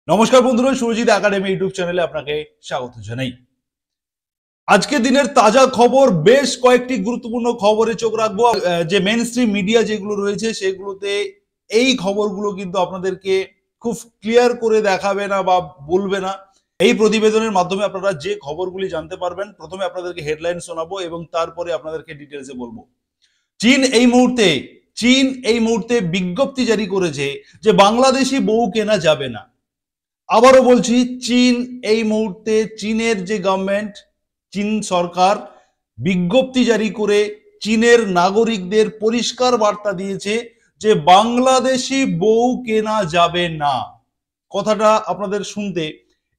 নমস্কার বন্ধুরা, Surajit academy YouTube চ্যানেলে আপনাকে স্বাগত জানাই। আজকে দিনের তাজা খবর, বেশ কয়েকটি গুরুত্বপূর্ণ খবরে চোখ রাখবো। যে মেইন স্ট্রিম মিডিয়া যেগুলো রয়েছে সেগুলোতে এই খবরগুলো কিন্তু আপনাদেরকে খুব ক্লিয়ার করে দেখাবে না বা বলবে না। এই প্রতিবেদনের মাধ্যমে আপনারা যে খবরগুলি জানতে পারবেন, প্রথমে আপনাদেরকে হেডলাইন শোনাবো এবং তারপরে আপনাদেরকে ডিটেলসে বলবো। চীন এই মুহূর্তে বিজ্ঞপ্তি জারি করেছে যে বাংলাদেশি বউ কেনা যাবে না। আবারও বলছি, চীন এই মুহূর্তে, চীনের যে গভর্নমেন্ট, চীন সরকার বিজ্ঞপ্তি জারি করে চীনের নাগরিকদের পরিষ্কার বার্তা দিয়েছে যে বাংলাদেশি বউ কেনা যাবে না। কথাটা আপনাদের শুনতে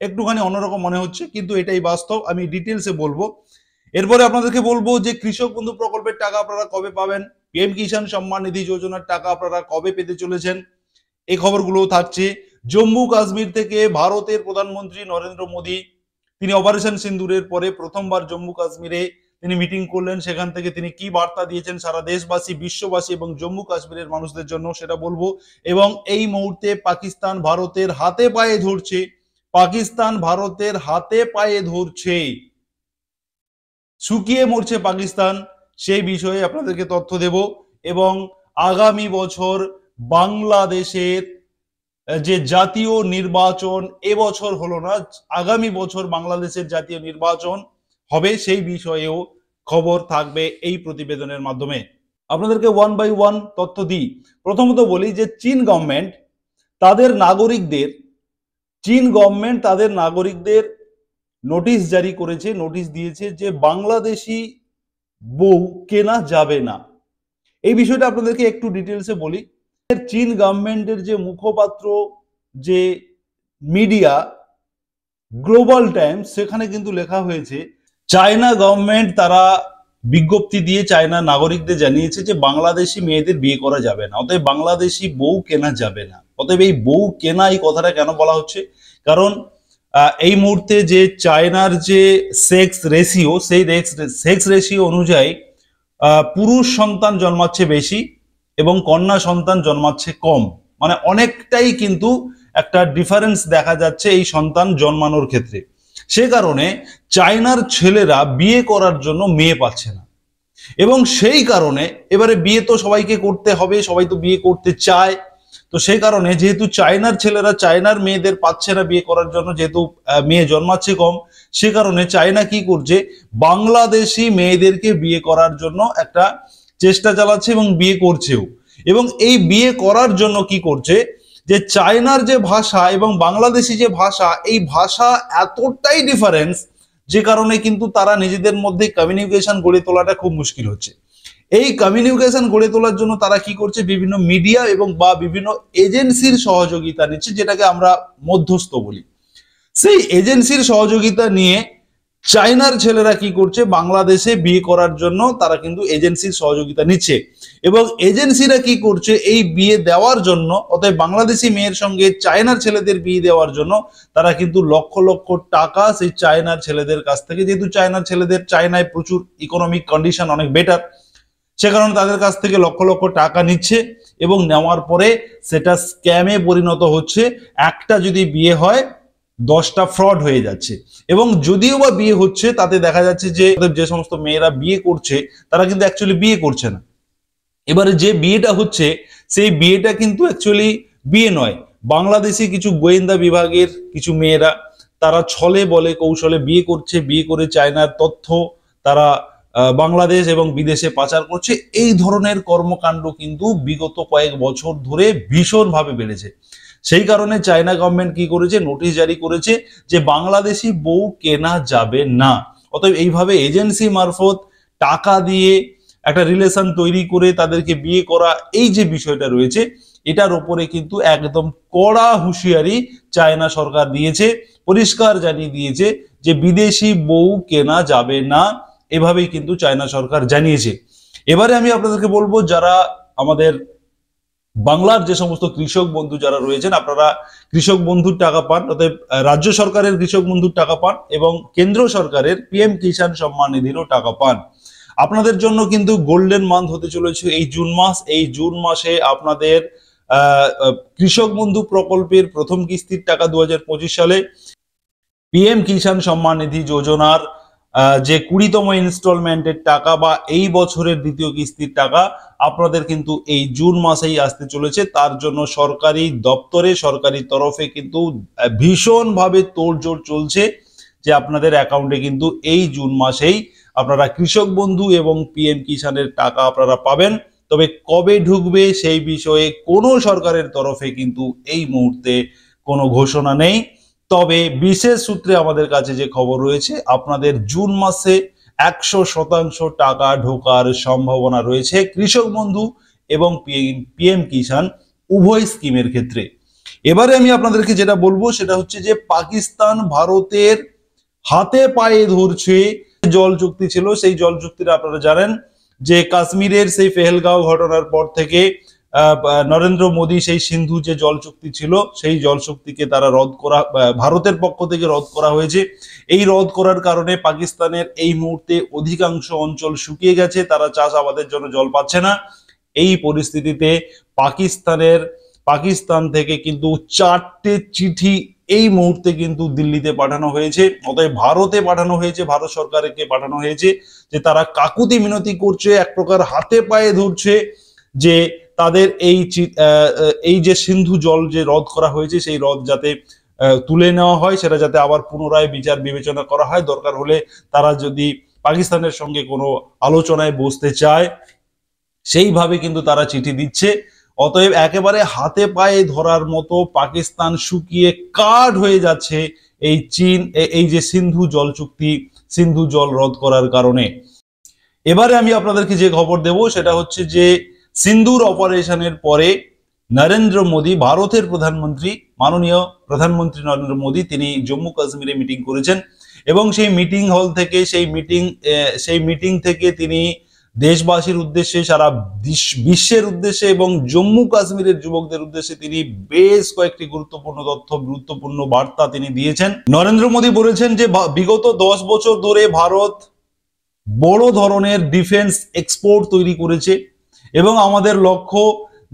একটুখানি অন্যরকম মনে হচ্ছে, কিন্তু এটাই বাস্তব। আমি ডিটেলসে বলবো। এরপরে আপনাদেরকে বলবো যে কৃষক বন্ধু প্রকল্পের টাকা আপনারা কবে পাবেন, পিএম কিষাণ সম্মান নিধি যোজনার টাকা আপনারা কবে পেতে চলেছেন, এই খবরগুলোও থাকছে। জম্মু কাশ্মীর থেকে ভারতের প্রধানমন্ত্রী নরেন্দ্র মোদী, তিনি অপারেশন সিন্দুরের পরে প্রথমবার জম্মু কাশ্মীরে তিনি মিটিং করলেন। সেখান থেকে তিনি কি বার্তা দিয়েছেন সারা দেশবাসী, বিশ্ববাসী এবং জম্মু কাশ্মীরের মানুষদের জন্য, সেটা বলবো। এবং এই মুহূর্তে পাকিস্তান ভারতের হাতে পায়ে ধরছে, শুকিয়ে মরছে পাকিস্তান, সেই বিষয়ে আপনাদেরকে তথ্য দেব। এবং আগামী বছর বাংলাদেশের যে জাতীয় নির্বাচন, এবছর হলো না, আগামী বছর বাংলাদেশের জাতীয় নির্বাচন হবে, সেই বিষয়েও খবর থাকবে এই প্রতিবেদনের মাধ্যমে। আপনাদেরকে ওয়ান বাই ওয়ান তথ্য দিই। প্রথমত বলি যে চীন গভর্নমেন্ট তাদের নাগরিকদের নোটিশ জারি করেছে, নোটিশ দিয়েছে যে বাংলাদেশি বউ কেনা যাবে না। এই বিষয়টা আপনাদেরকে একটু ডিটেলসে বলি। চীন গভর্নমেন্টের যে মুখপাত্র, যে মিডিয়া গ্লোবাল টাইমস, সেখানে কিন্তু লেখা হয়েছে চায়না গভর্নমেন্ট তারা বিজ্ঞপ্তি দিয়ে চায়না নাগরিকদের জানিয়েছে যে বাংলাদেশি মেয়েদের বিয়ে করা যাবে না, অতএব বাংলাদেশি বউ কেনা যাবে না। অতএব এই বউ কেনা, এই কথাটা কেন বলা হচ্ছে, কারণ এই মুহূর্তে যে চায়নার যে সেক্স রেশিও, সেই সেক্স রেশিও অনুযায়ী পুরুষ সন্তান জন্মাচ্ছে বেশি এবং কন্যা সন্তান জন্মাচ্ছে কম। মানে অনেকটাই কিন্তু একটা ডিফারেন্স দেখা যাচ্ছে এই সন্তান জন্মানোর ক্ষেত্রে। সে কারণে চায়নার ছেলেরা বিয়ে করার জন্য মেয়ে পাচ্ছে না, এবং সেই কারণে এবারে বিয়ে তো সবাইকে করতে হবে, সবাই তো বিয়ে করতে চায়। তো সেই কারণে যেহেতু চায়নার ছেলেরা চায়নার মেয়েদের পাচ্ছে না বিয়ে করার জন্য, যেহেতু মেয়ে জন্মাচ্ছে কম, সে কারণে চায়না কি করছে, বাংলাদেশি মেয়েদেরকে বিয়ে করার জন্য একটা চেষ্টা চালাচ্ছে এবং বিয়ে করছেও। এবং এই বিয়ে করার জন্য কি করছে, যে চায়নার যে ভাষা এবং বাংলাদেশি যে ভাষা, এই ভাষা এতটাই ডিফারেন্স, যে কারণে কিন্তু তারা নিজেদের মধ্যে কমিউনিকেশন গড়ে তোলাটা খুব মুশকিল হচ্ছে। এই কমিউনিকেশন গড়ে তোলার জন্য তারা কি করছে, বিভিন্ন মিডিয়া এবং বা বিভিন্ন এজেন্সির সহযোগিতা নিচ্ছে, যেটাকে আমরা মধ্যস্থ বলি। সেই এজেন্সির সহযোগিতা নিয়ে চায়নার ছেলেরা কি করছে, বাংলাদেশে বিয়ে করার জন্য তারা কিন্তু এজেন্সির সহযোগিতা নিচ্ছে। এবং এজেন্সিরা কি করছে, এই বিয়ে দেওয়ার জন্য, অতএব বাংলাদেশি মেয়ের সঙ্গে চায়নার ছেলেদের বিয়ে দেওয়ার জন্য তারা কিন্তু লক্ষ লক্ষ টাকা সেই চায়নার ছেলেদের কাছ থেকে, যেহেতু চায়নায় প্রচুর ইকোনমিক কন্ডিশন অনেক বেটার, সে কারণে তাদের কাছ থেকে লক্ষ লক্ষ টাকা নিচ্ছে এবং নেওয়ার পরে সেটা স্ক্যামে পরিণত হচ্ছে। একটা যদি বিয়ে হয়, 10টা ফ্রড হয়ে যাচ্ছে। এবং যদিও বা বিয়ে হচ্ছে, তাতে দেখা যাচ্ছে যে সমস্ত মেয়েরা বিয়ে করছে তারা কিন্তু অ্যাকচুয়ালি বিয়ে করছে না। এবারে যে বিয়েটা হচ্ছে, সেই বিয়েটা কিন্তু অ্যাকচুয়ালি বিয়ে নয়। বাংলাদেশি কিছু গোয়েন্দা বিভাগের কিছু মেয়েরা তারা ছলে বলে কৌশলে বিয়ে করছে, বিয়ে করে চায়নার তথ্য তারা বাংলাদেশ এবং বিদেশে পাচার করছে। এই ধরনের কর্মকাণ্ড কিন্তু বিগত কয়েক বছর ধরে ভীষণভাবে বেড়েছে। সেই কারণে চায়না গভর্নমেন্ট কি করেছে, নোটিশ জারি করেছে যে বাংলাদেশি বউ কেনা যাবে না। অতএব এইভাবে এজেন্সি মারফত টাকা দিয়ে একটা রিলেশন তৈরি করে তাদেরকে বিয়ে করা, এই যে বিষয়টা রয়েছে, এটার উপরে কিন্তু একদম কড়া হুঁশিয়ারি চায়না সরকার দিয়েছে, পরিষ্কার জানিয়ে দিয়েছে যে বিদেশি বউ কেনা যাবে না। এভাবেই কিন্তু চায়না সরকার জানিয়েছে। এবারে আমি আপনাদেরকে বলবো, যারা আমাদের বাংলার যে সমস্ত কৃষক বন্ধু যারা রয়েছেন, আপনারা কৃষক বন্ধুর টাকা পান, অর্থাৎ রাজ্য সরকারের কৃষক বন্ধুর টাকা পান এবং কেন্দ্র সরকারের পিএম কিষাণ সম্মান নিধিরও টাকা পান। আপনাদের জন্য কিন্তু গোল্ডেন মান্থ হতে চলেছে এই জুন মাস। এই জুন মাসে আপনাদের কৃষক বন্ধু প্রকল্পের প্রথম কিস্তির টাকা 2025 সালে, পিএম কিষাণ সম্মান নিধি যোজনার যে 20তম ইনস্টলমেন্টের টাকা বা এই বছরের দ্বিতীয় কিস্তির টাকা আপনাদের কিন্তু এই জুন মাসেই আসতে চলেছে। তার জন্য সরকারি দপ্তরে, সরকারি তরফে কিন্তু ভীষণভাবে তোড়জোড় চলছে যে আপনাদের অ্যাকাউন্টে কিন্তু এই জুন মাসেই আপনারা কৃষক বন্ধু এবং পিএম কিষাণের টাকা আপনারা পাবেন। তবে কবে ঢুকবে সেই বিষয়ে কোনো সরকারের তরফে কিন্তু এই মুহূর্তে কোনো ঘোষণা নেই। তবে বিশেষ সূত্রে আমাদের কাছে যে খবর রয়েছে, আপনাদের জুন মাসে 100% টাকা ঢোকার সম্ভাবনা রয়েছে কৃষক বন্ধু এবং পিএম কিষাণ উভয় স্কিমের ক্ষেত্রে। এবারে আমি আপনাদেরকে যেটা বলবো সেটা হচ্ছে যে পাকিস্তান ভারতের হাতে পায়ে ধরছে। জল চুক্তি ছিল, সেই জল চুক্তিটা আপনারা জানেন যে কাশ্মীরের সেই পেহেলগাঁও ঘটনার পর থেকে নরেন্দ্র মোদী সেই সিন্ধু যে জল চুক্তি ছিল সেই জল চুক্তিকে তারা রদ করা, ভারতের পক্ষ থেকে রদ করা হয়েছে। এই রদ করার কারণে পাকিস্তানের এই মুহূর্তে অধিকাংশ অঞ্চল শুকিয়ে গেছে, তারা চাষাবাদের জন্য জল পাচ্ছে না। এই পরিস্থিতিতে পাকিস্তান থেকে কিন্তু 4টে চিঠি এই মুহূর্তে কিন্তু দিল্লিতে পাঠানো হয়েছে, অতএব ভারতে পাঠানো হয়েছে, ভারত সরকারকে পাঠানো হয়েছে যে তারা কাকুতি মিনতি করছে, এক প্রকার হাতে পায়ে ধরছে যে তাদের এই যে সিন্ধু জল যে রদ করা হয়েছে সেই রদ যাতে তুলে নেওয়া হয়, সেটা যাতে আবার পুনরায় বিচার বিবেচনা করা হয়। দরকার হলে তারা যদি পাকিস্তানের সঙ্গে কোনো আলোচনায় বসতে চায় সেইভাবে কিন্তু তারা চিঠি দিচ্ছে। অতএব একেবারে হাতে পায়ে ধরার মতো পাকিস্তান শুকিয়ে কাঠ হয়ে যাচ্ছে এই চীন, এই যে সিন্ধু জল চুক্তি, সিন্ধু জল রদ করার কারণে। এবারে আমি আপনাদেরকে যে খবর দেব সেটা হচ্ছে যে সিন্ধুর অপারেশনের পরে নরেন্দ্র মোদী, ভারতের প্রধানমন্ত্রী, মাননীয় প্রধানমন্ত্রী নরেন্দ্র মোদী, তিনি জম্মু কাশ্মীরে মিটিং করেছেন এবং সেই মিটিং হল থেকে সেই মিটিং থেকে তিনি দেশবাসীর উদ্দেশ্যে, সারা বিশ্বের উদ্দেশ্যে এবং জম্মু কাশ্মীরের যুবকদের উদ্দেশ্যে তিনি বেশ কয়েকটি গুরুত্বপূর্ণ তথ্য, গুরুত্বপূর্ণ বার্তা তিনি দিয়েছেন। নরেন্দ্র মোদী বলেছেন যে বিগত 10 বছর ধরে ভারত বড় ধরনের ডিফেন্স এক্সপোর্ট তৈরি করেছে এবং আমাদের লক্ষ্য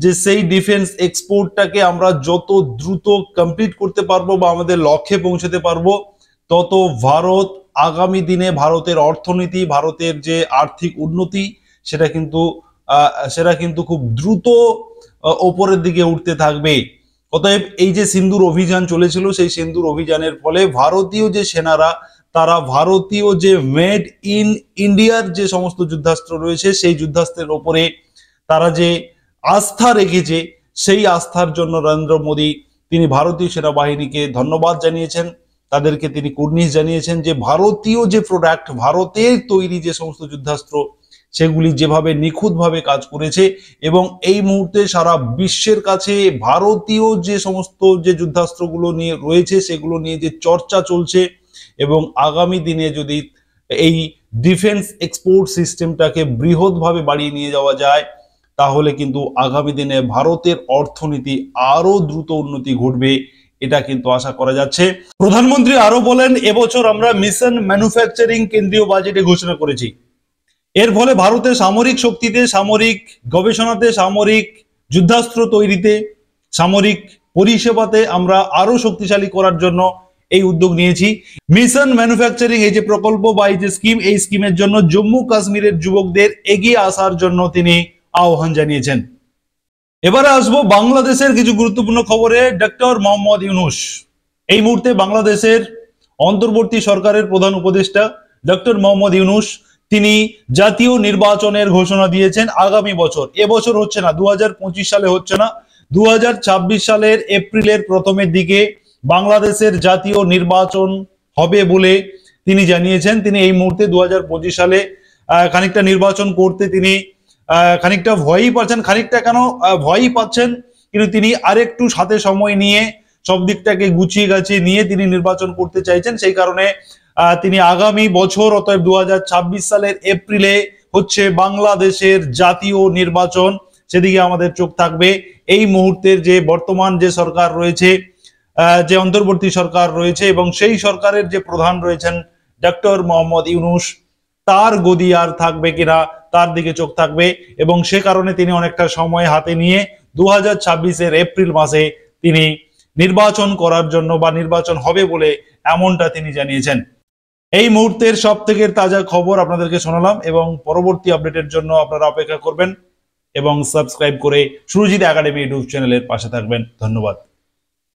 যে সেই ডিফেন্স এক্সপোর্টটাকে আমরা যত দ্রুত কমপ্লিট করতে পারবো বা আমাদের লক্ষ্যে পৌঁছতে পারবো, তত ভারত আগামী দিনে, ভারতের অর্থনীতি, ভারতের যে আর্থিক উন্নতি সেটা কিন্তু খুব দ্রুত ওপরের দিকে উঠতে থাকবে। অতএব এই যে সিন্দুর অভিযান চলেছিল, সেই সিন্দুর অভিযানের ফলে ভারতীয় যে সেনারা, তারা ভারতীয় যে মেড ইন ইন্ডিয়ার যে সমস্ত যুদ্ধাস্ত্র রয়েছে সেই যুদ্ধাস্ত্রের ওপরে তারা যে আস্থা রেখেছে, সেই আস্থার জন্য নরেন্দ্র মোদী তিনি ভারতীয় সেনাবাহিনীকে ধন্যবাদ জানিয়েছেন, তাদেরকে তিনি কুর্নিশ জানিয়েছেন যে ভারতীয় যে প্রোডাক্ট, ভারতের তৈরি যে সমস্ত যুদ্ধাস্ত্র সেগুলি যেভাবে নিখুঁতভাবে কাজ করেছে এবং এই মুহূর্তে সারা বিশ্বের কাছে ভারতীয় যে সমস্ত যে যুদ্ধাস্ত্রগুলো নিয়ে রয়েছে সেগুলো নিয়ে যে চর্চা চলছে এবং আগামী দিনে যদি এই ডিফেন্স এক্সপোর্ট সিস্টেমটাকে বৃহৎভাবে বাড়িয়ে নিয়ে যাওয়া যায় তাহলে কিন্তু আগামী দিনে ভারতের অর্থনীতি আরো দ্রুত উন্নতি ঘটবে, এটা কিন্তু আশা করা যাচ্ছে। প্রধানমন্ত্রী আরো বলেন, এবছর আমরা মিশন ম্যানুফ্যাকচারিং কেন্দ্রীয় বাজেটে ঘোষণা করেছি। এর ফলে ভারতের সামরিক শক্তিতে, সামরিক গবেষণাতে, সামরিক যুদ্ধাস্ত্র তৈরিতে, সামরিক পরিষেবাতে আমরা আরো শক্তিশালী করার জন্য এই উদ্যোগ নিয়েছি। মিশন ম্যানুফ্যাকচারিং এই যে প্রকল্প বা এই যে স্কিম, এই স্কিমের জন্য জম্মু কাশ্মীরের যুবকদের এগিয়ে আসার জন্য তিনি আহ্বান জানিয়েছেন। এবারে আসবো বাংলাদেশের কিছু গুরুত্বপূর্ণ খবরে। ডক্টর মোহাম্মদ ইউনূস এই মুহূর্তে বাংলাদেশের অন্তর্বর্তী সরকারের প্রধান উপদেষ্টা ডক্টর মোহাম্মদ ইউনূস তিনি জাতীয় নির্বাচনের ঘোষণা দিয়েছেন আগামী বছর। এবছর হচ্ছে না, 2025 সালে হচ্ছে না, 2026 সালের এপ্রিলের প্রথমের দিকে বাংলাদেশের জাতীয় নির্বাচন হবে বলে তিনি জানিয়েছেন। তিনি এই মুহূর্তে 2025 সালে খানিকটা নির্বাচন করতে তিনি খানিকটা ভয়ই পাচ্ছেন, খানিকটা কেন ভয়ই পাচ্ছেন, কিন্তু তিনি আরেকটু সাথে সময় নিয়ে সব দিকটাকে গুছিয়ে গাছিয়ে নিয়ে তিনি নির্বাচন করতে চাইছেন। সেই কারণে তিনি আগামী বছর, অতএব 2026 সালের এপ্রিলে হচ্ছে বাংলাদেশের জাতীয় নির্বাচন, সেদিকে আমাদের চোখ থাকবে। এই মুহূর্তের যে বর্তমান যে সরকার রয়েছে, যে অন্তর্বর্তী সরকার রয়েছে এবং সেই সরকারের যে প্রধান রয়েছেন ডক্টর মোহাম্মদ ইউনূস, তার গদি আর থাকবে কিনা তার দিকে চোখ থাকবে এবং সে কারণে তিনি অনেকটা সময় হাতে নিয়ে 2026-এর এপ্রিল মাসে তিনি নির্বাচন করার জন্য বা নির্বাচন হবে বলে এমনটা তিনি জানিয়েছেন। এই মুহূর্তের সব থেকে তাজা খবর আপনাদেরকে শোনালাম এবং পরবর্তী আপডেটের জন্য আপনারা অপেক্ষা করবেন এবং সাবস্ক্রাইব করে সুরজিৎ একাডেমি ইউটিউব চ্যানেলের পাশে থাকবেন। ধন্যবাদ।